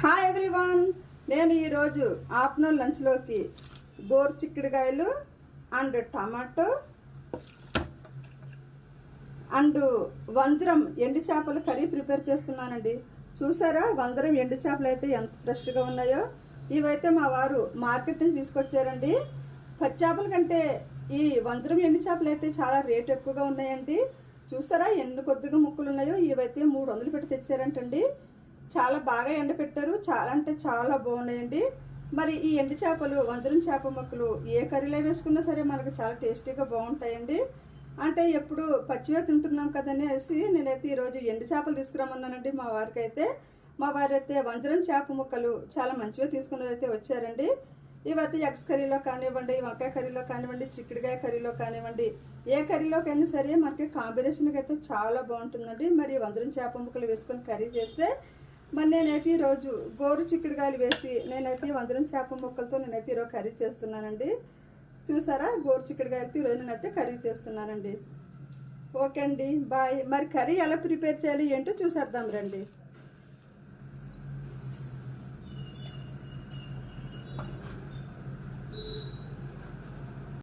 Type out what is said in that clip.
Hi everyone, నేను ఈరోజు afternoon లంచ్లోకి గోరు చిక్కుడుకాయలు అండ్ టమాటో అండ్ వందరం ఎండు చేపలు కర్రీ ప్రిపేర్ చేస్తున్నానండి. చూసారా, వందరం ఎండు చేపలు అయితే ఎంత ఫ్రెష్గా ఉన్నాయో. ఇవైతే మా వారు మార్కెట్ నుంచి తీసుకొచ్చారండి. పచ్చి చేపల కంటే ఈ వందరం ఎండు చేపలు అయితే చాలా రేటు ఎక్కువగా ఉన్నాయండి. చూసారా ఎన్ని కొద్దిగా ముక్కలు ఉన్నాయో. ఇవైతే 300 పెట్టి తెచ్చారంటండి. చాలా బాగా ఎండపెట్టారు, చాలా అంటే చాలా బాగున్నాయండి. మరి ఈ ఎండు చేపలు వందరం చేప ముక్కలు ఏ కర్రీలో వేసుకున్నా సరే మనకు చాలా టేస్టీగా బాగుంటాయండి. అంటే ఎప్పుడు పచ్చివే తింటున్నాం కదనేసి నేనైతే ఈరోజు ఎండు చేపలు తీసుకురమ్మన్నానండి మా వారికి. అయితే మా వారైతే వందరం చేప ముక్కలు చాలా మంచిగా తీసుకుని అయితే వచ్చారండి. ఇవైతే ఎగ్స్ కర్రీలో కానివ్వండి, వంకాయ కర్రీలో కానివ్వండి, చిక్కుడుకాయ కర్రీలో కానివ్వండి, ఏ కర్రీలోకైనా సరే మనకి కాంబినేషన్కి అయితే చాలా బాగుంటుందండి. మరి వందరం చేప ముక్కలు వేసుకొని కర్రీ చేస్తే మరి నేనైతే ఈరోజు గోరు చిక్కుడుకాయలు వేసి నేనైతే వందరం చేప ముక్కలతో నేనైతే ఈరోజు కర్రీ చేస్తున్నానండి. చూసారా, గోరు చిక్కుడుకాయలతో ఈరోజు నేనైతే కర్రీ చేస్తున్నానండి. ఓకే అండి, బాయ్. మరి కర్రీ ఎలా ప్రిపేర్ చేయాలి ఏంటో చూసేద్దాం రండి.